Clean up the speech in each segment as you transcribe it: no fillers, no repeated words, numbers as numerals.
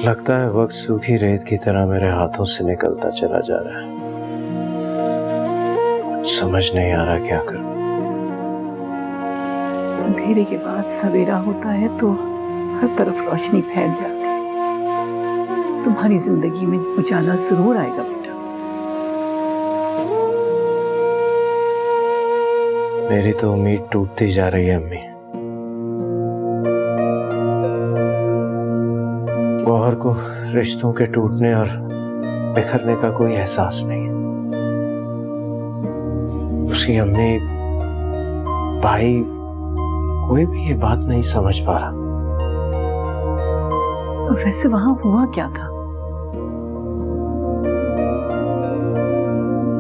लगता है वक्त सूखी रेत की तरह मेरे हाथों से निकलता चला जा रहा है। कुछ समझ नहीं आ रहा क्या करूं। अंधेरे के बाद सवेरा होता है तो हर तरफ रोशनी फैल जाती है। तुम्हारी जिंदगी में उजाला जरूर आएगा बेटा। मेरी तो उम्मीद टूटती जा रही है अम्मी। गौहर को रिश्तों के टूटने और बिखरने का कोई एहसास नहीं है। उसकी अम्मी, भाई, कोई भी ये बात नहीं समझ पा रहा। तो वैसे वहां हुआ क्या था?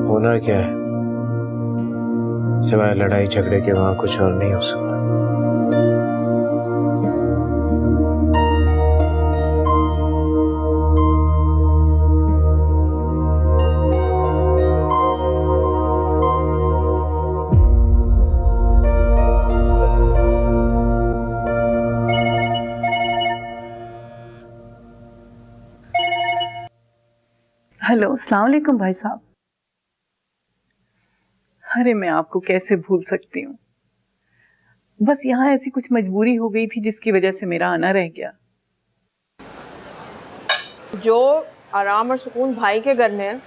होना क्या है, सिवाय लड़ाई झगड़े के वहां कुछ और नहीं हो सकता। हेलो, अस्सलाम वालेकुम भाई साहब। अरे मैं आपको कैसे भूल सकती हूँ। बस यहाँ ऐसी कुछ मजबूरी हो गई थी जिसकी वजह से मेरा आना रह गया। जो आराम और सुकून भाई के घर में है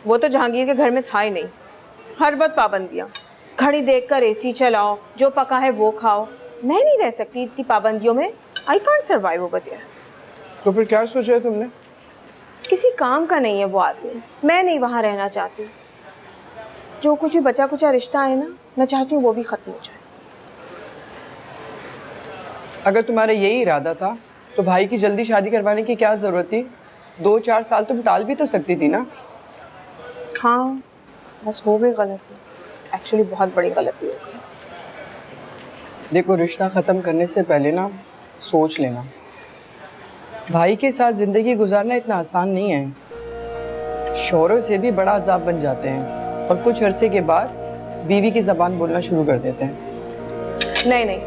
वो तो जहांगीर के घर में था ही नहीं। हर वक्त पाबंदियाँ, घड़ी देखकर एसी चलाओ, जो पका है वो खाओ। मैं नहीं रह सकती इतनी पाबंदियों में। I can't survive over there. तो फिर क्या सोचा है तुमने? किसी काम का नहीं है वो आदमी। मैं नहीं वहाँ रहना चाहती। जो कुछ भी बचा कुचा रिश्ता है ना, मैं चाहती हूँ वो भी खत्म हो जाए। अगर तुम्हारा यही इरादा था तो भाई की जल्दी शादी करवाने की क्या जरूरत थी? 2-4 साल तुम टाल भी तो सकती थी ना। हाँ, बस हो गई गलती। एक्चुअली बहुत बड़ी गलती हो गई। देखो, रिश्ता ख़त्म करने से पहले ना सोच लेना। भाई के साथ ज़िंदगी गुजारना इतना आसान नहीं है। शौहरों से भी बड़ा अजाब बन जाते हैं और कुछ अरसे के बाद बीवी की ज़बान बोलना शुरू कर देते हैं। नहीं नहीं,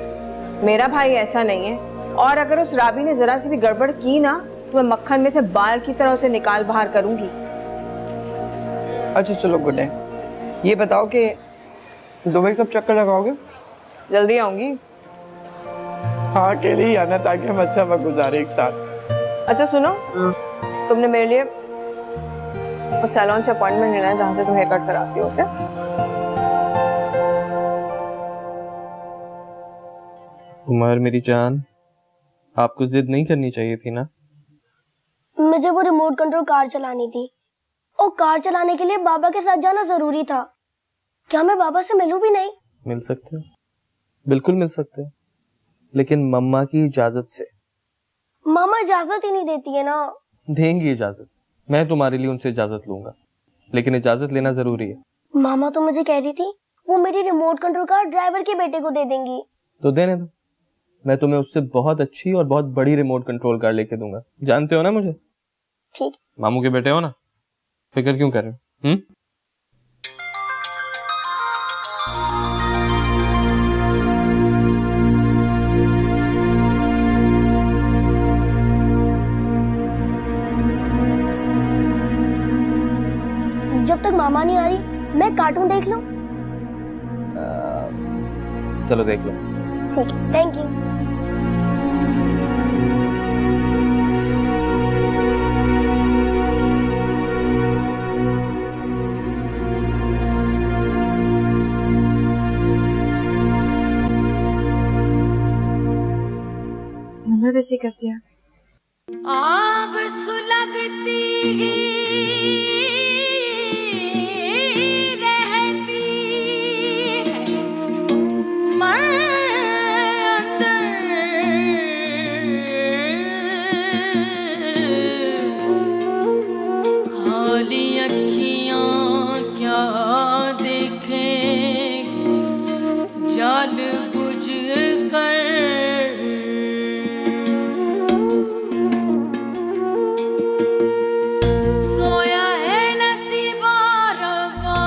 मेरा भाई ऐसा नहीं है। और अगर उस राबी ने ज़रा सी भी गड़बड़ की ना तो मैं मक्खन में से बाल की तरह उसे निकाल बाहर करूँगी। अच्छा चलो गुड है। ये बताओ कि दुबई कब चक्कर लगाओगे? जल्दी आऊँगी। हाँ, अकेले ही आना ताकि हम अच्छा वक्त गुजारे एक साथ। अच्छा सुनो, तुमने मेरे लिए उस सैलून से अपॉइंटमेंट लेना है जहाँ से तुम हेयर कट कराती हो क्या? उमर मेरी जान, आपको जिद नहीं करनी चाहिए थी ना। मुझे वो रिमोट कंट्रोल कार चलानी थी और कार चलाने के लिए बाबा के साथ जाना जरूरी था। क्या मैं बाबा से मिलूं भी नहीं? मिल सकते हो, बिल्कुल मिल सकते हो, लेकिन मम्मा की इजाजत से। मामा इजाजत ही नहीं देती है ना। देंगी इजाजत, मैं तुम्हारे लिए उनसे इजाजत लूंगा, लेकिन इजाजत लेना जरूरी है। मामा तो मुझे कह रही थी वो मेरी रिमोट कंट्रोल कार ड्राइवर के बेटे को दे देंगी। तो देने दो, मैं तुम्हें उससे बहुत अच्छी और बहुत बड़ी रिमोट कंट्रोल कार लेके दूंगा। जानते हो ना मुझे? ठीक। मामू के बेटे हो ना, फिक्र क्यों कर रहे हो? जब तक मामा नहीं आ रही मैं कार्टून देख लूं? चलो देख लो। ठीक है, थैंक यू। नंबर वैसे कर दिया। आग सुलगती रहती है मन अंदर, खाली अखियां क्या देखेंगी जाल बुझ कर। सोया है नसीबा रवा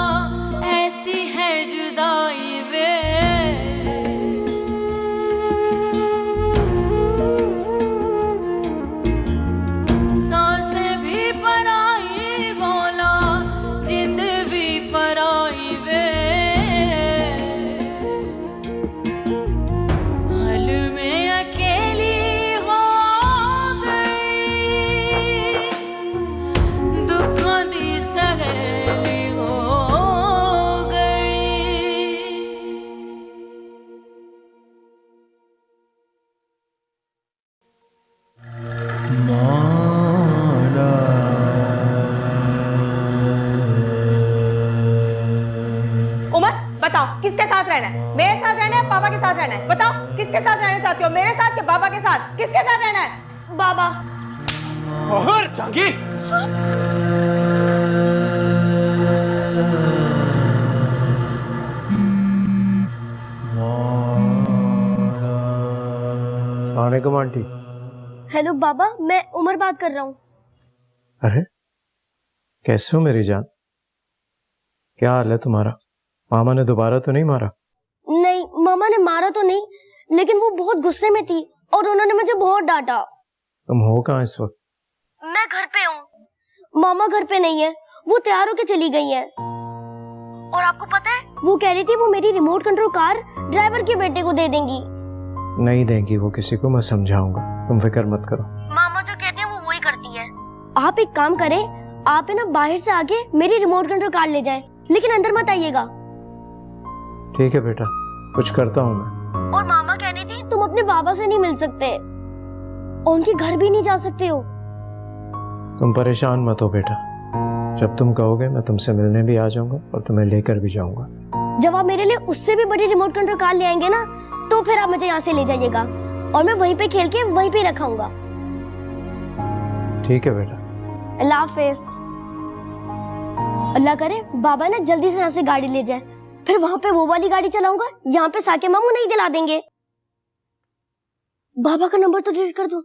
उमर बताओ किसके साथ रहना है? मेरे साथ रहना है, पापा के साथ रहना है? बताओ किसके साथ रहना चाहती हो? मेरे साथ या पापा के साथ? किसके साथ रहना है? बाबा। और जहांगीर, वालेकुम आंटी। हेलो बाबा, मैं उमर बात कर रहा हूँ। अरे कैसे हो मेरी जान? क्या हाल है तुम्हारा? मामा ने दोबारा तो नहीं मारा? नहीं, मामा ने मारा तो नहीं, लेकिन वो बहुत गुस्से में थी और उन्होंने मुझे बहुत डांटा। तुम हो कहाँ इस वक्त? मैं घर पे हूँ। मामा घर पे नहीं है, वो तैयार होके चली गई है। और आपको पता है, वो कह रही थी वो मेरी रिमोट कंट्रोल कार ड्राइवर के बेटे को दे देंगी। नहीं देंगी वो किसी को, मैं समझाऊंगा, तुम फिक्र मत करो। मामा जो कहते हैं वो वही करती है। आप एक काम करें, आप है ना बाहर से आके मेरी रिमोट कंट्रोल कार ले जाए, लेकिन अंदर मत आइएगा। ठीक है बेटा, कुछ करता हूँ मैं। और मामा कह रही थी तुम अपने बाबा से नहीं मिल सकते और उनके घर भी नहीं जा सकते हो। तुम परेशान मत हो बेटा, जब तुम कहोगे मैं तुमसे मिलने भी आ जाऊंगा और तुम्हें लेकर भी जाऊंगा। जब आप मेरे लिए उससे भी बड़ी रिमोट कंट्रोल कार ले आएंगे ना, तो फिर आप मुझे यहाँ से ले जाइएगा और मैं वहीं पे खेल के वहीं पे रखाऊंगा। ठीक है बेटा। अल्लाह हाफिज। अल्लाह करे बाबा ना जल्दी से यहाँ से गाड़ी ले जाए, फिर वहां पे वो वाली गाड़ी चलाऊंगा यहाँ पे साके मामू नहीं दिला देंगे। बाबा का नंबर तो डिलीट कर दो।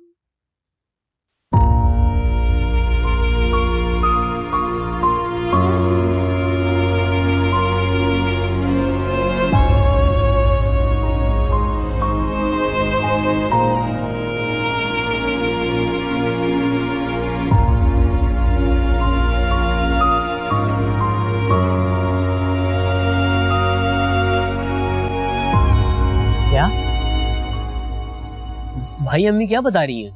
क्या भाई अम्मी क्या बता रही हैं?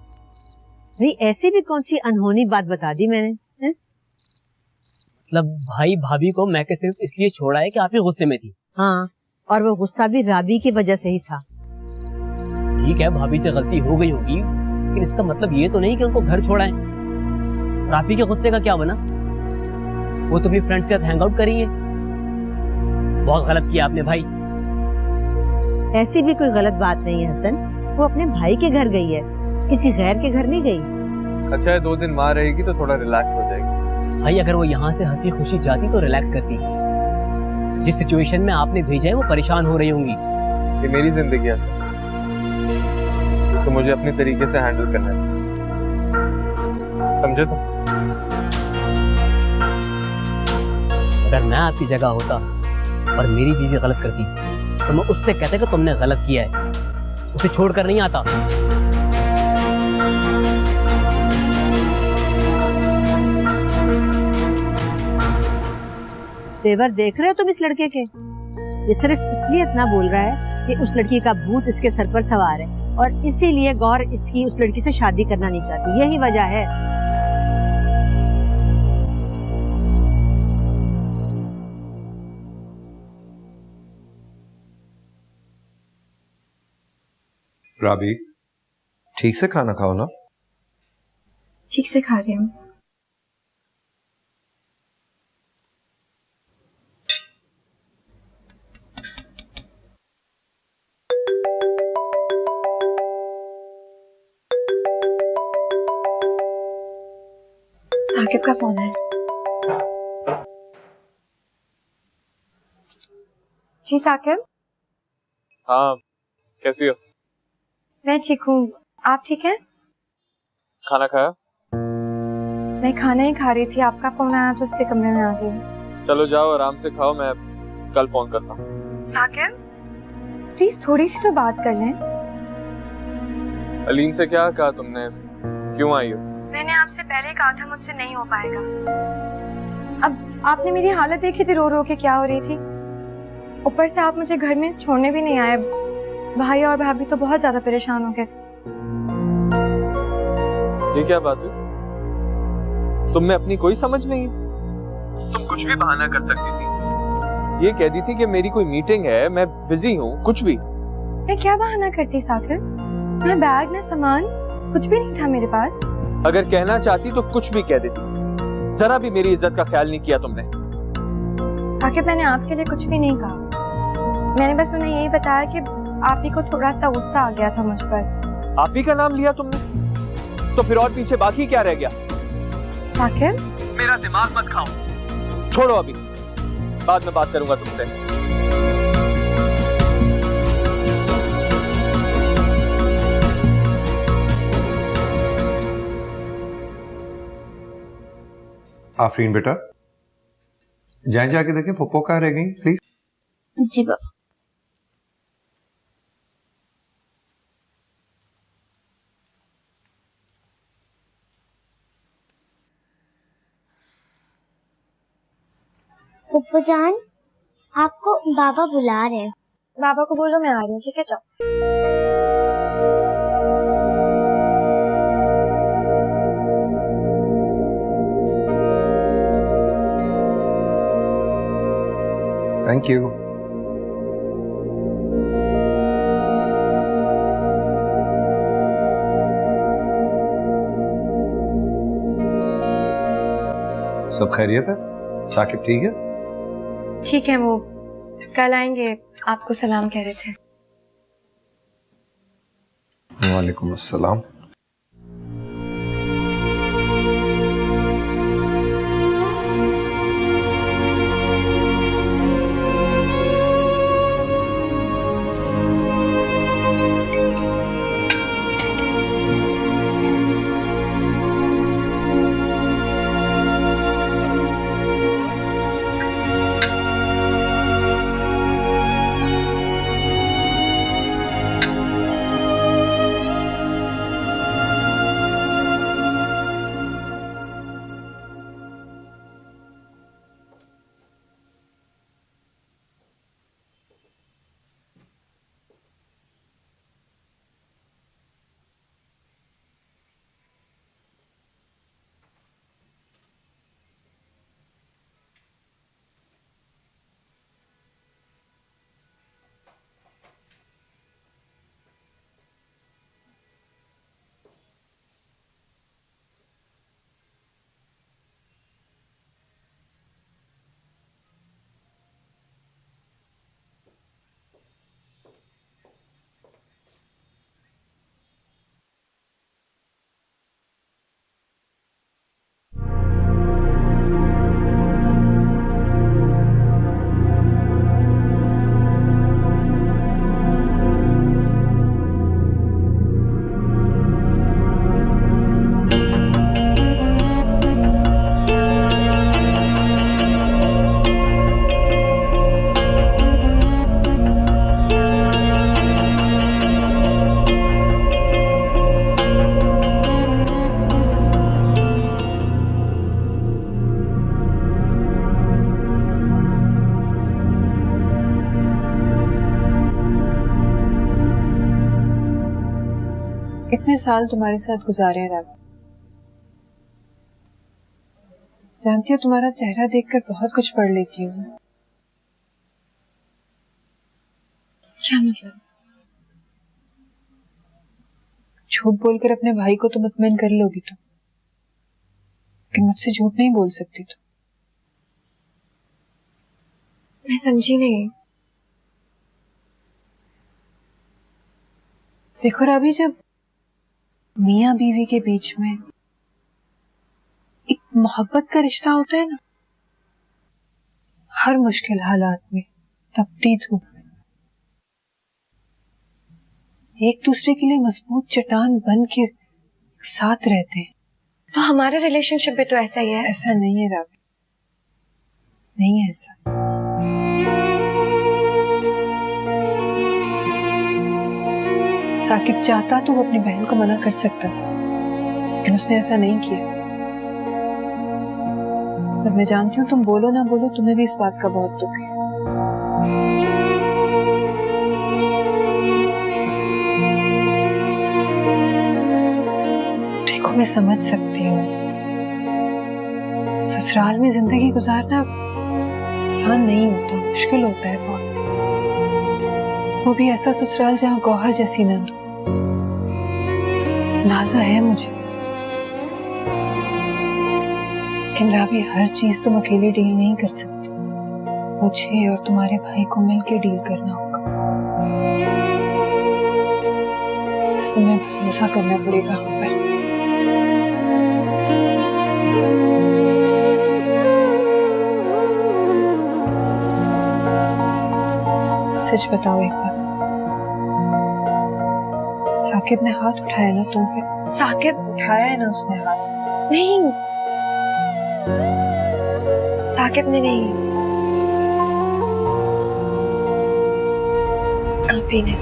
नहीं, ऐसी भी कौन सी अनहोनी बात बता दी मैंने? है? मतलब भाई भाभी को मैं के सिर्फ इसलिए छोड़ा है कि आप ही गुस्से में थी। हाँ, और वो गुस्सा भी राबी की वजह से ही था। ठीक है, भाभी से गलती हो गई होगी, लेकिन इसका मतलब ये तो नहीं कि उनको घर छोड़ा है। राबी के गुस्से का क्या बना? वो तो भी फ्रेंड्स के साथ हैंग आउट करी है। बहुत गलत किया आपने भाई। ऐसी भी कोई गलत बात नहीं है हसन, वो अपने भाई के घर गई है, किसी गैर के घर नहीं गई। अच्छा है 2 दिन माँ रहेगी तो थोड़ा रिलैक्स हो जाएगी। भाई अगर वो यहाँ से हंसी खुशी जाती तो रिलैक्स करती। जिस सिचुएशन में आपने भेजा है वो परेशान हो रही होंगी। ये मेरी जिंदगी है, इसको मुझे अपने तरीके से हैंडल करना है, समझे तुम? अगर मैं आपकी जगह होता और मेरी बीवी गलत करती तो मैं उससे कहता कि तुमने गलत किया है, उसे छोड़कर नहीं आता। तेवर देख रहे हो तुम इस लड़के के? ये सिर्फ इसलिए इतना बोल रहा है कि उस लड़की का भूत इसके सर पर सवार है और इसीलिए गौर इसकी उस लड़की से शादी करना नहीं चाहती, यही वजह है। राबी, ठीक से खाना खाओ ना। ठीक से खा रही हूँ। साकिब का फोन है। जी साकिब। हाँ, कैसी हो? मैं ठीक हूँ, आप ठीक हैं? खाना खाया? मैं खाना ही खा रही थी, आपका फोन आया तो इसलिए कमरे में आ गई। चलो जाओ आराम से खाओ, मैं कल फोन करता हूँ। साकिब प्लीज थोड़ी सी तो बात कर लें। अलीम से क्या कहा तुमने, क्यों आई हो? मैंने आपसे पहले कहा था मुझसे नहीं हो पाएगा। अब आपने मेरी हालत देखी थी, रो रो के क्या हो रही थी। ऊपर से आप मुझे घर में छोड़ने भी नहीं आए। भाई और भाभी तो बहुत ज्यादा परेशान हो गए थे। ये क्या बात हुई? तुम में अपनी कोई समझ नहीं है? तुम कुछ भी बहाना कर सकती थी। ये कहती थी कि मेरी कोई मीटिंग है, मैं बिजी हूँ, कुछ भी। मैं क्या बहाना करती साकिब? ना बैग ना सामान, कुछ भी नहीं था मेरे पास। अगर कहना चाहती तो कुछ भी कह देती, जरा भी मेरी इज्जत का ख्याल नहीं किया तुमने। साकिब, मैंने आपके लिए कुछ भी नहीं कहा। मैंने बस उन्हें यही बताया कि आप ही को थोड़ा सा गुस्सा आ गया था मुझ पर। आप ही का नाम लिया तुमने, तो फिर और पीछे बाकी क्या रह गया? साकिब, मेरा दिमाग मत खाओ, छोड़ो अभी, बाद में बात करूंगा तुमसे। आफरीन बेटा, जाए जाके देखें पप्पो कहाँ रह गई प्लीज। जी बाबा। पप्पू जान, आपको बाबा बुला रहे हैं। बाबा को बोलो मैं आ रही हूँ, ठीक है? जाओ। Thank you. सब खैरियत है? साकिब ठीक है? ठीक है, वो कल आएंगे, आपको सलाम कह रहे थे। वालेकुम अस्सलाम। इतने साल तुम्हारे साथ गुजारे हैं राबी, जानती हो तुम्हारा चेहरा देखकर बहुत कुछ पढ़ लेती हूँ। क्या मतलब? झूठ बोलकर अपने भाई को तो मुतमईन कर लोगी तुम, लेकिन मुझसे झूठ नहीं बोल सकती तुम। मैं समझी नहीं। देखो राबी, जब मियाँ बीवी के बीच में एक मोहब्बत का रिश्ता होता है ना, हर मुश्किल हालात में तपती धूप में एक दूसरे के लिए मजबूत चट्टान बन के साथ रहते हैं। तो हमारा रिलेशनशिप भी तो ऐसा ही है। ऐसा नहीं है राबी, नहीं है ऐसा। साकिब चाहता तो वो अपनी बहन को मना कर सकता था, लेकिन उसने ऐसा नहीं किया। और मैं जानती हूँ तुम बोलो ना बोलो, तुम्हें भी इस बात का बहुत दुख है। देखो, मैं समझ सकती हूँ, ससुराल में जिंदगी गुजारना आसान नहीं होता, मुश्किल होता है बहुत। वो भी ऐसा ससुराल जहाँ गौहर जैसी नंद। अंदाजा है मुझे, लेकिन राबी, हर चीज तुम अकेले डील नहीं कर सकती, मुझे और तुम्हारे भाई को मिलकर डील करना होगा। बस तुम्हें भरोसा करना पड़ेगा हम पर। सच बताओ एक बार, साकिब ने हाथ उठाया ना तुम पे? साकिब? उठाया है ना उसने हाथ? नहीं, साकिब ने नहीं, आप ही ने।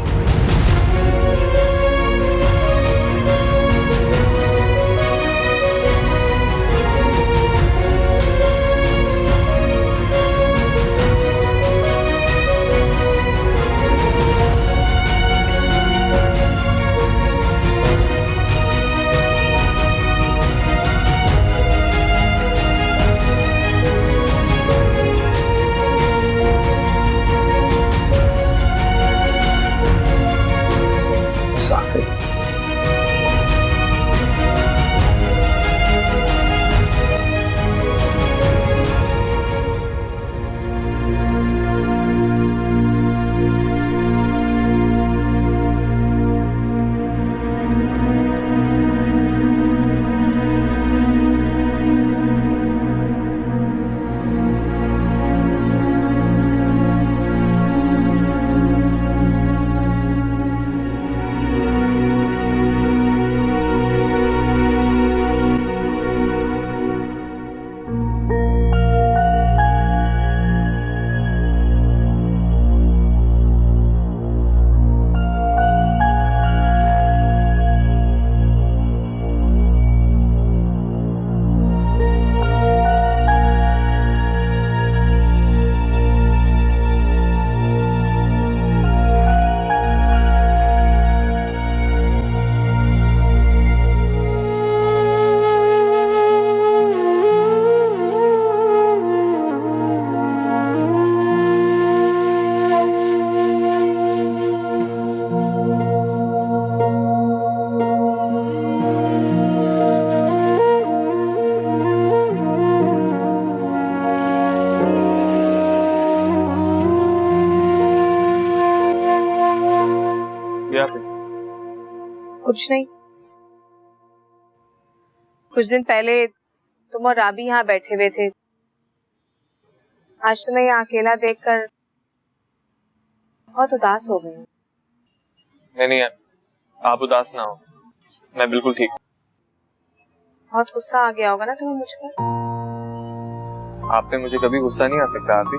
कुछ नहीं, कुछ दिन पहले तुम और राबी यहाँ बैठे हुए थे, आज तुम्हें यहाँ अकेला देखकर बहुत उदास हो गई। नहीं, आप उदास ना हो, मैं बिल्कुल ठीक हूँ। बहुत गुस्सा आ गया होगा ना तुम्हें मुझ पर? आप पे मुझे कभी गुस्सा नहीं आ सकता आती,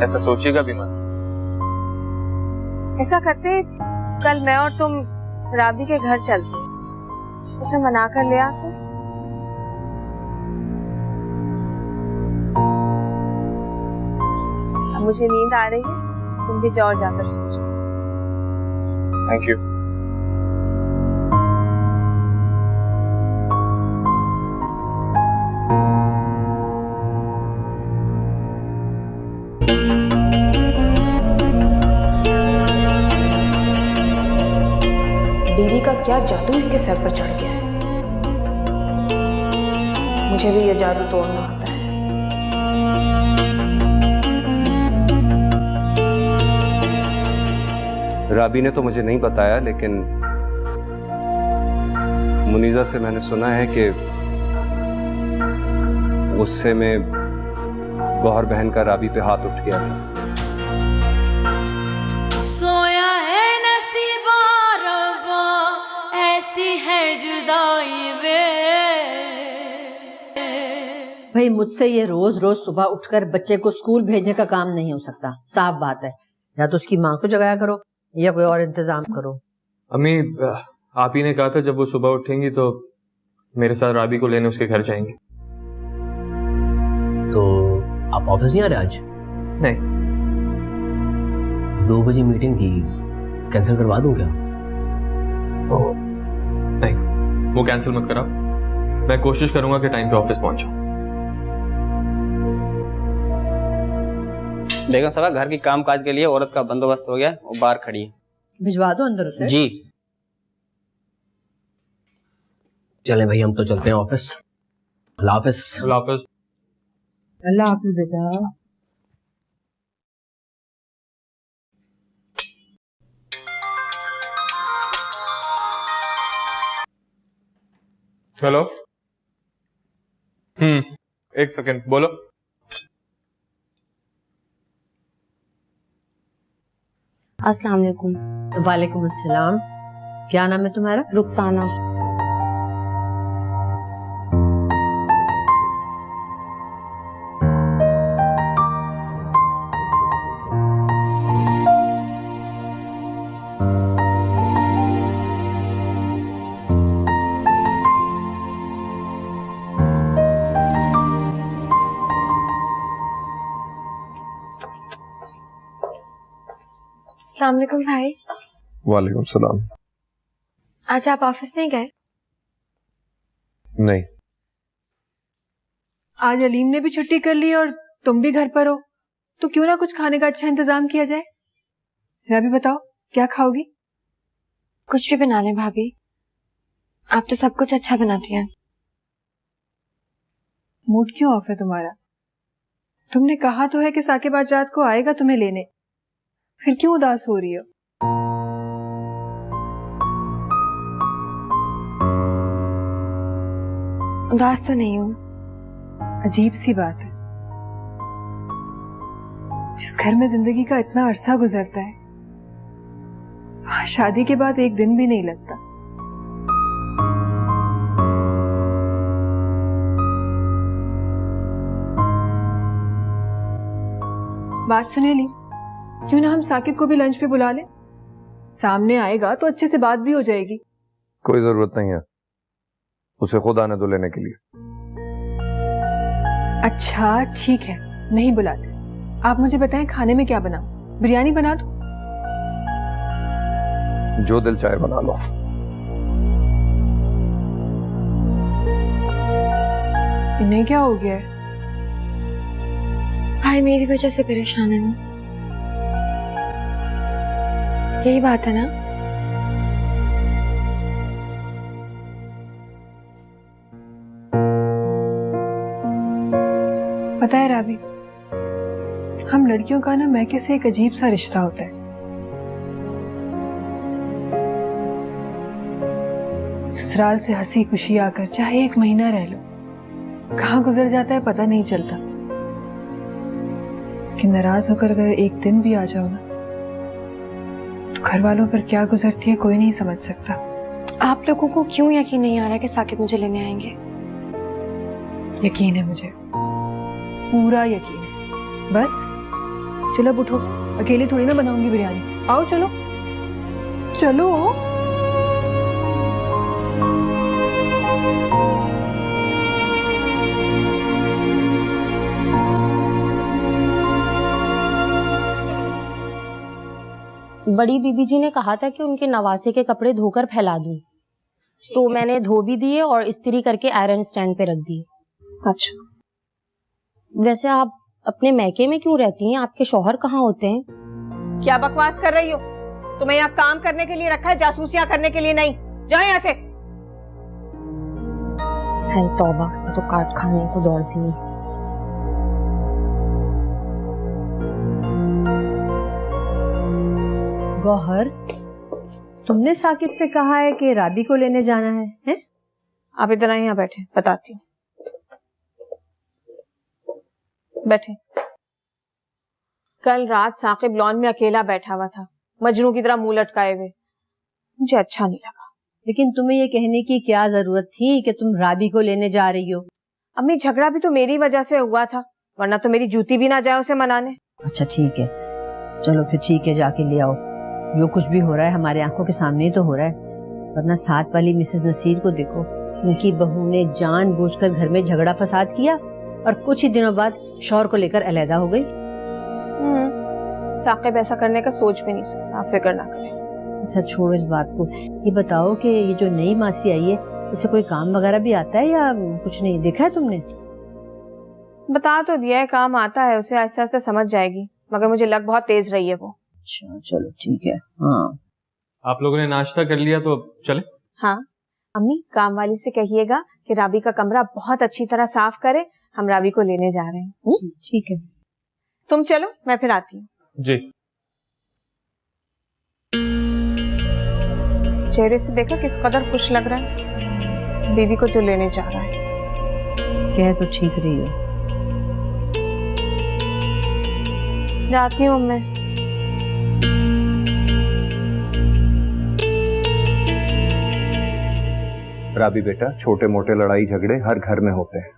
ऐसा सोचिएगा भी मत। ऐसा करते, कल मैं और तुम राबी के घर चलते, उसे मना कर ले आते। अब मुझे नींद आ रही है, तुम भी जाओ, जाकर सो जाओ। Thank you. बीवी का क्या जादू इसके सर पर चढ़ गया है। मुझे भी ये जादू तोड़ना आता है। राबी ने तो मुझे नहीं बताया, लेकिन मुनीजा से मैंने सुना है कि गुस्से में गौहर बहन का राबी पे हाथ उठ गया था। सोया है नसीबा रब्बा, ऐसी है जुदाई वे। भाई मुझसे ये रोज रोज सुबह उठकर बच्चे को स्कूल भेजने का काम नहीं हो सकता, साफ बात है। या तो उसकी माँ को जगाया करो या कोई और इंतजाम करो। अम्मी, आप ही ने कहा था जब वो सुबह उठेंगी तो मेरे साथ राबी को लेने उसके घर जाएंगे। तो आप ऑफिस नहीं आ रहे आज? नहीं। 2 बजे मीटिंग थी, कैंसिल करवा दूं क्या? नहीं, वो कैंसिल मत कराओ, मैं कोशिश करूंगा कि टाइम पे ऑफिस पहुंचाऊं। बेगम साहब, घर की कामकाज के लिए औरत का बंदोबस्त हो गया, वो बाहर खड़ी है। भिजवा दो अंदर उसे। जी। चलें भाई, हम तो चलते हैं ऑफिस। अल्लाह हाफिज। अल्लाह हाफिज। अल्लाह हाफिज बेटा। हेलो। एक सेकंड, बोलो। अस्सलाम वालेकुम। वालेकुम अस्सलाम। क्या नाम है तुम्हारा? रुखसाना। अस्सलाम वालेकुम भाई। वालेकुम सलाम। आज आप ऑफिस नहीं गए? नहीं। आज अलीम ने भी छुट्टी कर ली और तुम भी घर पर हो, तो क्यों ना कुछ खाने का अच्छा इंतजाम किया जाए। रबी बताओ क्या खाओगी? कुछ भी बना लें भाभी, आप तो सब कुछ अच्छा बनाती हैं। मूड क्यों ऑफ है तुम्हारा? तुमने कहा तो है कि साकिब आज रात को आएगा तुम्हें लेने, फिर क्यों उदास हो रही हो? उदास तो नहीं हूँ। अजीब सी बात है, जिस घर में जिंदगी का इतना अरसा गुजरता है वहां शादी के बाद एक दिन भी नहीं लगता। बात सुने ली, क्यों ना हम साकिब को भी लंच पे बुला लें? सामने आएगा तो अच्छे से बात भी हो जाएगी। कोई जरूरत नहीं है, उसे खुद आने दो लेने के लिए। अच्छा ठीक है, नहीं बुलाते। आप मुझे बताएं खाने में क्या बनाऊं? बिरयानी बना दूं? जो दिल चाहे बना लो। इन्हें क्या हो गया है? भाई मेरी वजह से परेशान है ना, यही बात है ना? पता है राबी, हम लड़कियों का ना मैके से एक अजीब सा रिश्ता होता है। ससुराल से हंसी खुशी आकर चाहे एक महीना रह लो, कहाँ गुजर जाता है पता नहीं चलता। कि नाराज होकर अगर एक दिन भी आ जाओ ना, तो घर वालों पर क्या गुजरती है कोई नहीं समझ सकता। आप लोगों को क्यों यकीन नहीं आ रहा कि साकिब मुझे लेने आएंगे? यकीन है मुझे, पूरा यकीन है। बस चलो अब उठो, अकेली थोड़ी ना बनाऊंगी बिरयानी। आओ चलो चलो। बड़ी बीबी जी ने कहा था कि उनके नवासे के कपड़े धोकर फैला दूं, तो मैंने धो भी दिए और इस्त्री करके आयरन स्टैंड पे रख दिए। अच्छा, वैसे आप अपने मैके में क्यों रहती हैं? आपके शौहर कहाँ होते हैं? क्या बकवास कर रही हो? तुम्हें यहाँ काम करने के लिए रखा है, जासूसियां करने के लिए नहीं। जाओ यहाँ से। है तौबा, तो काट खाने को दौड़ती हूँ। गौहर, तुमने साकिब से कहा है कि राबी को लेने जाना है, हैं? आप इधर आए, यहाँ बैठे, बताती हूँ। बैठे। कल रात साकिब लॉन में अकेला बैठा हुआ था, मजनू की तरह मुंह लटकाए हुए। मुझे अच्छा नहीं लगा। लेकिन तुम्हें ये कहने की क्या जरूरत थी कि तुम राबी को लेने जा रही हो? अम्मी, झगड़ा भी तो मेरी वजह से हुआ था, वरना तो मेरी जूती भी ना जाए उसे मनाने। अच्छा ठीक है, चलो फिर ठीक है, जाके ले आओ। जो कुछ भी हो रहा है हमारे आंखों के सामने ही तो हो रहा है, वरना साथ वाली मिसेस नसीर को देखो, उनकी बहू ने जानबूझकर घर में झगड़ा फसाद किया और कुछ ही दिनों बाद शौहर को लेकर अलहदा हो गई। साकिब ऐसा करने का सोच भी नहीं सकता, आप फिक्र ना करें। अच्छा छोड़ो इस बात को, ये बताओ कि ये जो नई मासी आई है, इसे कोई काम वगैरह भी आता है या कुछ नहीं? देखा है तुमने? बता तो दिया है, काम आता है उसे, आहिस्ता आहिस्ता समझ जाएगी, मगर मुझे लग बहुत तेज रही है वो। अच्छा चलो ठीक है। हाँ, आप लोगों ने नाश्ता कर लिया तो चले? हाँ, अम्मी काम वाली से कहिएगा कि राबी का कमरा बहुत अच्छी तरह साफ करे, हम राबी को लेने जा रहे हैं। ठीक है, तुम चलो, मैं फिर आती हूँ। जी। चेहरे से देखो किस कदर खुश लग रहा है, बीवी को जो लेने जा रहा है। कह तो ठीक रही हो। जाती हूँ मैं। राबी बेटा, छोटे मोटे लड़ाई झगड़े हर घर में होते हैं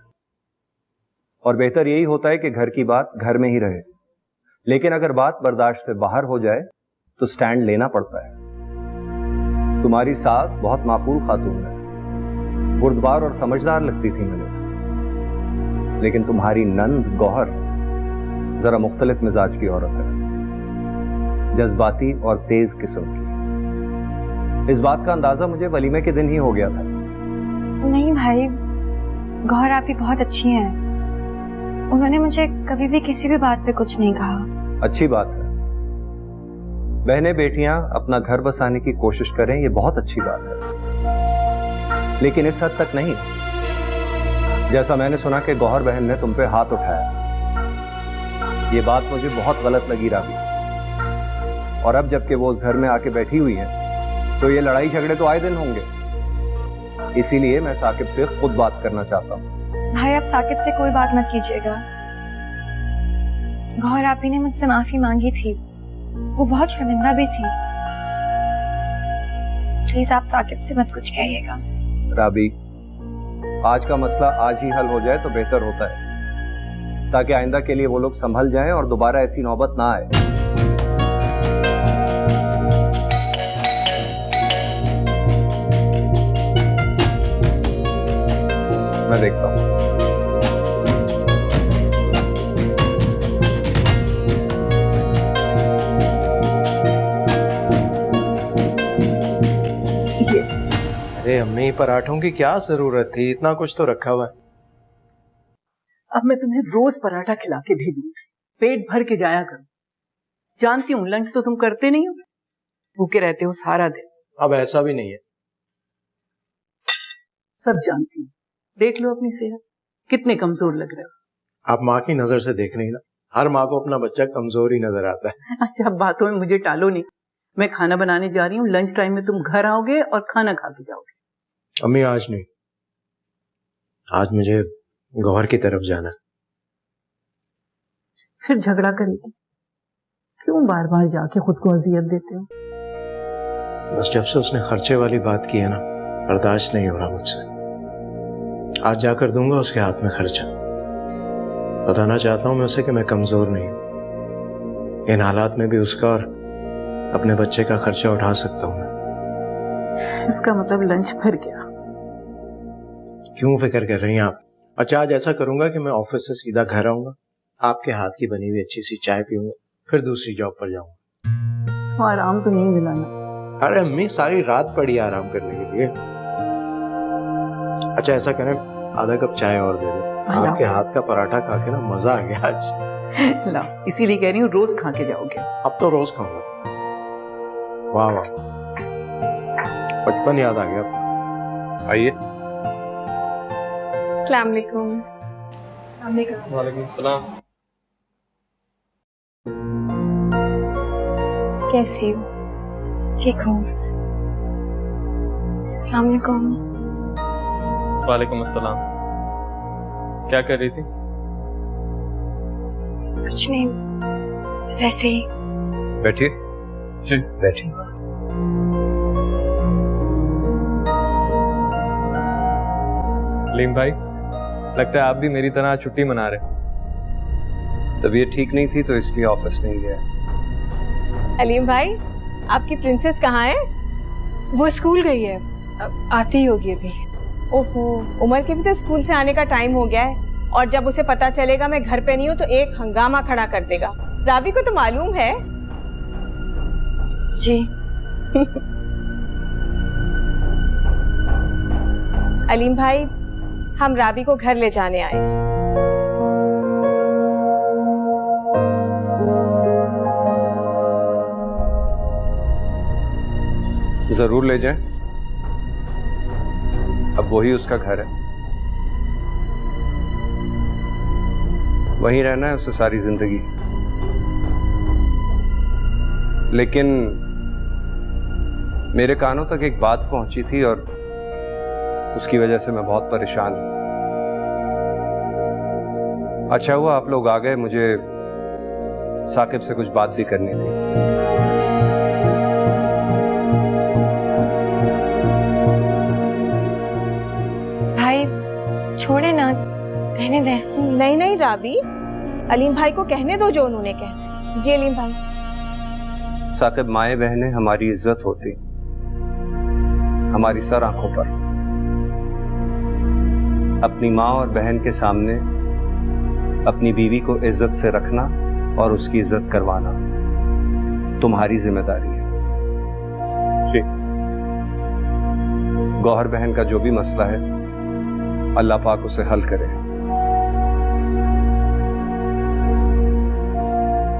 और बेहतर यही होता है कि घर की बात घर में ही रहे। लेकिन अगर बात बर्दाश्त से बाहर हो जाए तो स्टैंड लेना पड़ता है। तुम्हारी सास बहुत माकूल खातून है, बुर्दबार और समझदार लगती थी मुझे, लेकिन तुम्हारी नंद गौहर जरा मुख्तलिफ मिजाज की औरत है, जज्बाती और तेज किस्म की। इस बात का अंदाजा मुझे वलीमे के दिन ही हो गया था। नहीं भाई, गौहर आप ही बहुत अच्छी हैं। उन्होंने मुझे कभी भी किसी भी बात पे कुछ नहीं कहा। अच्छी बात है, बहनें बेटियां अपना घर बसाने की कोशिश करें, ये बहुत अच्छी बात है, लेकिन इस हद तक नहीं। जैसा मैंने सुना कि गौहर बहन ने तुम पे हाथ उठाया, ये बात मुझे बहुत गलत लगी राबी। और अब जबकि वो उस घर में आके बैठी हुई है तो ये लड़ाई झगड़े तो आए दिन होंगे। इसीलिए मैं साकिब से खुद बात करना चाहता हूँ। भाई आप साकिब से कोई बात मत कीजिएगा। गौहर आप ही ने मुझसे माफी मांगी थी, वो बहुत शर्मिंदा भी थी। प्लीज आप साकिब से मत कुछ कहिएगा। राबी, आज का मसला आज ही हल हो जाए तो बेहतर होता है, ताकि आइंदा के लिए वो लोग संभल जाएं और दोबारा ऐसी नौबत ना आए। मैं देखता हूं। अरे अम्मी, पराठों की क्या जरूरत थी, इतना कुछ तो रखा हुआ है। अब मैं तुम्हें रोज पराठा खिला के भेजूंगी, पेट भर के जाया करो। जानती हूँ लंच तो तुम करते नहीं हो, भूखे रहते हो सारा दिन। अब ऐसा भी नहीं है। सब जानती हूँ, देख लो अपनी सेहत, कितने कमजोर लग रहे हो। आप माँ की नजर से देख रही ना, हर माँ को अपना बच्चा कमजोर ही नजर आता है। अच्छा, बातों में मुझे टालो नहीं, मैं खाना बनाने जा रही हूँ। लंच टाइम में तुम घर आओगे और खाना खा के जाओगे। अम्मी आज नहीं, आज मुझे गौहर की तरफ जाना। फिर झगड़ा करेगी, क्यों बार बार जाके खुद को अजियत देते हो? बस जब से उसने खर्चे वाली बात की है ना, बर्दाश्त नहीं हो रहा मुझसे। आज जाकर दूंगा उसके हाथ में खर्चा। बताना चाहता हूं मैं उसे कि मैं कमजोर नहीं हूं, इन हालात में भी उसका और अपने बच्चे का खर्चा उठा सकता हूं मैं। इसका मतलब लंच फिर गया। क्यों फिक्र कर रही हैं आप? अच्छा, आज ऐसा करूंगा कि मैं ऑफिस से सीधा घर आऊंगा, आपके हाथ की बनी हुई अच्छी सी चाय पीऊंगा, फिर दूसरी जॉब पर जाऊंगा। आराम तो नहीं मिला ना? अरे अम्मी, सारी रात पड़ी आराम करने के लिए। अच्छा ऐसा करें, आधा कप चाय और दे दो। आपके हाथ का पराठा खा के ना मजा आ गया आज। ला, इसीलिए कह रही हूँ रोज खा के जाओगे। अब तो रोज खाऊंगा। वाह वाह, बचपन याद आ गया। आइए। अस्सलाम वालेकुम। वालेकुम सलाम। कैसी हो? ठीक हूँ। अस्सलाम वालेकुम। वालेकुम अस्सलाम। क्या कर रही थी? कुछ नहीं, बस ऐसे ही। बैठिए। जी बैठिए। लीम भाई, लगता है आप भी मेरी तरह छुट्टी मना रहे। तबीयत ठीक नहीं थी तो इसलिए ऑफिस नहीं गया। अलीम भाई, आपकी प्रिंसेस कहाँ है? वो स्कूल गई है, अब आती होगी अभी। ओहो, उमर के भी तो स्कूल से आने का टाइम हो गया है, और जब उसे पता चलेगा मैं घर पे नहीं हूँ तो एक हंगामा खड़ा कर देगा। राबी को तो मालूम है। जी। अलीम भाई, हम राबी को घर ले जाने आए। जरूर ले जाएं। अब वही उसका घर है, वहीं रहना है उसे सारी जिंदगी। लेकिन मेरे कानों तक एक बात पहुंची थी और उसकी वजह से मैं बहुत परेशान हूं। अच्छा हुआ आप लोग आ गए, मुझे साकिब से कुछ बात भी करनी थी। भाई छोड़े ना, रहने दें। नहीं नहीं राबी, अलीम भाई को कहने दो जो उन्होंने कहना। जी अलीम भाई। साकिब, माए बहनें हमारी इज्जत होती, हमारी सर आंखों पर। अपनी माँ और बहन के सामने अपनी बीवी को इज्जत से रखना और उसकी इज्जत करवाना तुम्हारी जिम्मेदारी है। जी, गौहर बहन का जो भी मसला है अल्लाह पाक उसे हल करे।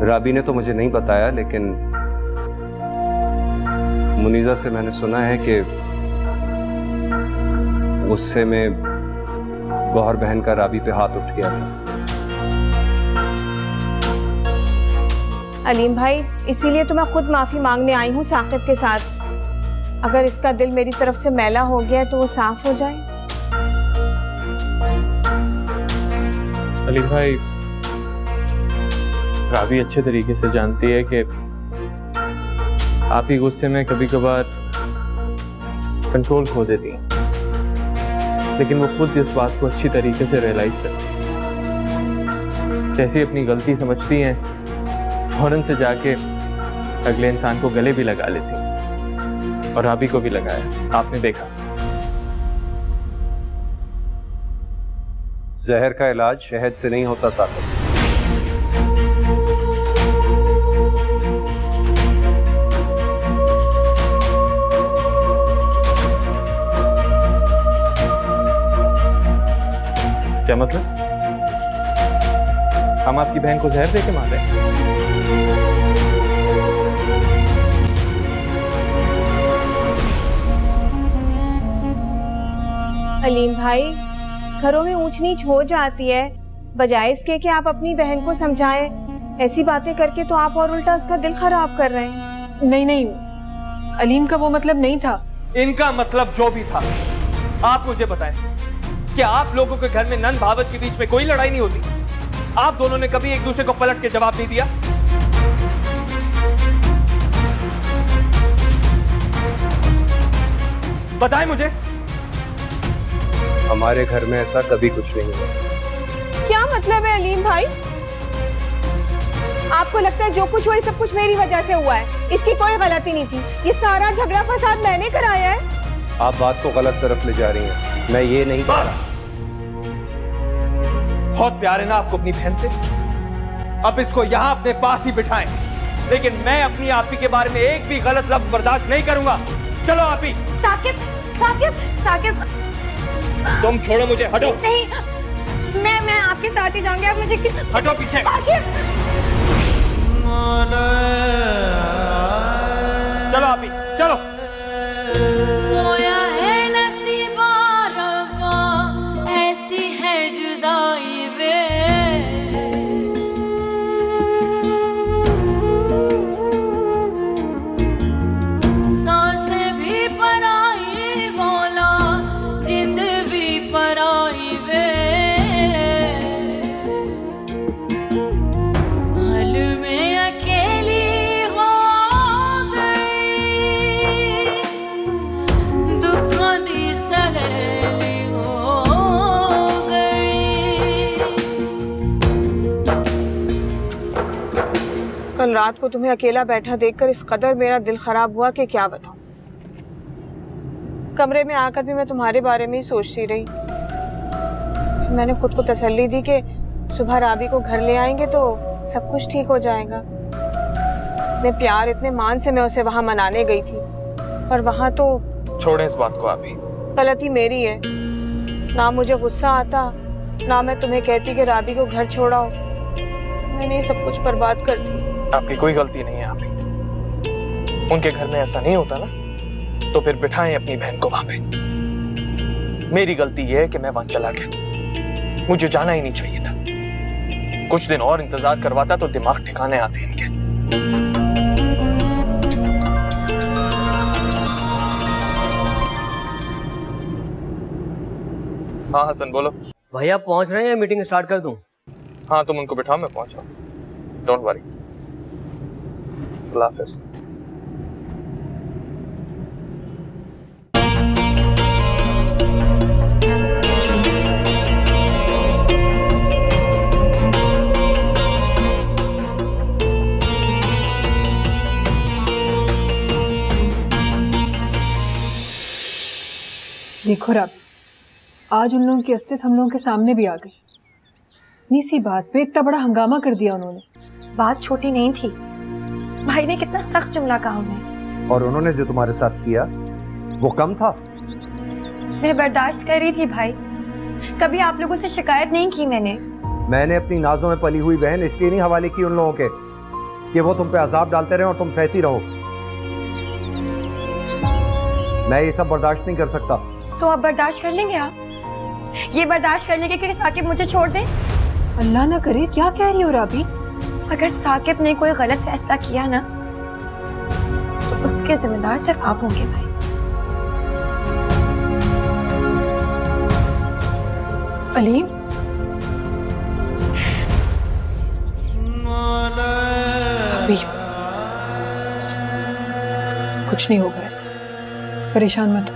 राबी ने तो मुझे नहीं बताया, लेकिन मुनीजा से मैंने सुना है कि गुस्से में गौहर बहन का राबी पे हाथ उठ गया था। अलीम भाई, इसीलिए तो मैं खुद माफी मांगने आई हूँ साकिब के साथ। अगर इसका दिल मेरी तरफ से मैला हो गया है तो वो साफ हो जाए। अलीम भाई, राबी अच्छे तरीके से जानती है कि आप ही गुस्से में कभी कभार कंट्रोल खो देती हैं, लेकिन वो खुद इस बात को अच्छी तरीके से रियलाइज करती हैं। जैसे अपनी गलती समझती हैं, फौरन से जाके अगले इंसान को गले भी लगा लेती हैं, और राबी को भी लगाया, आपने देखा। जहर का इलाज शहद से नहीं होता साकिब। क्या मतलब? हम आपकी बहन को जहर देके मार रहे हैं? अलीम भाई, घरों में ऊंच नीच हो जाती है, बजाय इसके कि आप अपनी बहन को समझाएं। ऐसी बातें करके तो आप और उल्टा उसका दिल खराब कर रहे हैं। नहीं नहीं, अलीम का वो मतलब नहीं था। इनका मतलब जो भी था, आप मुझे बताएं कि आप लोगों के घर में नन भावच के बीच में कोई लड़ाई नहीं होती? आप दोनों ने कभी एक दूसरे को पलट के जवाब नहीं दिया? बताएं मुझे। हमारे घर में ऐसा कभी कुछ नहीं हुआ। क्या मतलब है अलीम भाई? आपको लगता है जो कुछ हुआ ये सब कुछ मेरी वजह से हुआ है? इसकी कोई गलती नहीं थी। ये सारा झगड़ा फसाद मैंने कराया है। आप बात को गलत तरफ ले जा रही हैं। मैं ये नहीं कह रहा। बहुत प्यार है ना आपको अपनी बहन से? अब इसको यहाँ अपने पास ही बिठाएं, लेकिन मैं अपनी आपी के बारे में एक भी गलत लफ्ज बर्दाश्त नहीं करूंगा। चलो आपी। साकिब, साकिब, साकिब। तुम छोड़ो मुझे, हटो। नहीं, मैं आपके साथ ही जाऊंगी। आप मुझे हटो पीछे। चलो आपी, चलो। सोया है नसीबा रवा, ऐसी है जुदाई वे। सांसें भी पराई बोला, जिंद भी पराई वे। पल में अकेली हो गई, दुखों दी सहेली हो गई। कल रात को तुम्हें अकेला बैठा देखकर इस कदर मेरा दिल खराब हुआ कि क्या बताऊं। कमरे में आकर भी मैं तुम्हारे बारे में ही सोचती रही। मैंने खुद को तसल्ली दी कि सुबह राबी को घर ले आएंगे तो सब कुछ ठीक हो जाएगा। इतने प्यार, इतने मान से मैं उसे वहां मनाने गई थी, पर वहां तो। छोड़ें इस बात को आपी। गलती मेरी है। ना मुझे गुस्सा आता, ना मैं तुम्हें कहती कि राबी को घर छोड़ाओ। मैंने ये सब कुछ बर्बाद कर दी। आपकी कोई गलती नहीं है आपी। उनके घर में ऐसा नहीं होता ना, तो फिर बिठाएं अपनी बहन को वहां पे। मेरी गलती यह है कि मैं वहां चला गया, मुझे जाना ही नहीं चाहिए था। कुछ दिन और इंतजार करवाता तो दिमाग ठिकाने आते इनके। हाँ हसन बोलो। भैया पहुंच रहे हैं, मीटिंग स्टार्ट कर दूं? हाँ तुम उनको बिठाओ, मैं पहुंच रहा हूँ, डोंट वरी। अल्लाह हाफिज़। देखो रब, आज उन लोगों की असलियत हम लोगों के सामने भी आ गई। इतनी सी बात पे इतना बड़ा हंगामा कर दिया उन्होंने। बात छोटी नहीं थी, भाई ने कितना सख्त जुमला कहा उन्हें। और उन्होंने जो तुम्हारे साथ किया वो कम था? मैं बर्दाश्त कर रही थी भाई, कभी आप लोगों से शिकायत नहीं की मैंने अपनी नाजों में पली हुई बहन इसलिए नहीं हवाले की उन लोगों के कि वो तुम पे अजाब डालते रहे और तुम सहती रहो। मैं ये सब बर्दाश्त नहीं कर सकता। तो आप बर्दाश्त कर लेंगे? आप ये बर्दाश्त कर लेंगे कि साकिब मुझे छोड़ दें? अल्लाह ना करे, क्या कह रही हो राबी? अगर साकिब ने कोई गलत फैसला किया ना तो उसके जिम्मेदार सिर्फ आप होंगे भाई। अलीम, अभी कुछ नहीं होगा, ऐसे परेशान मत हो।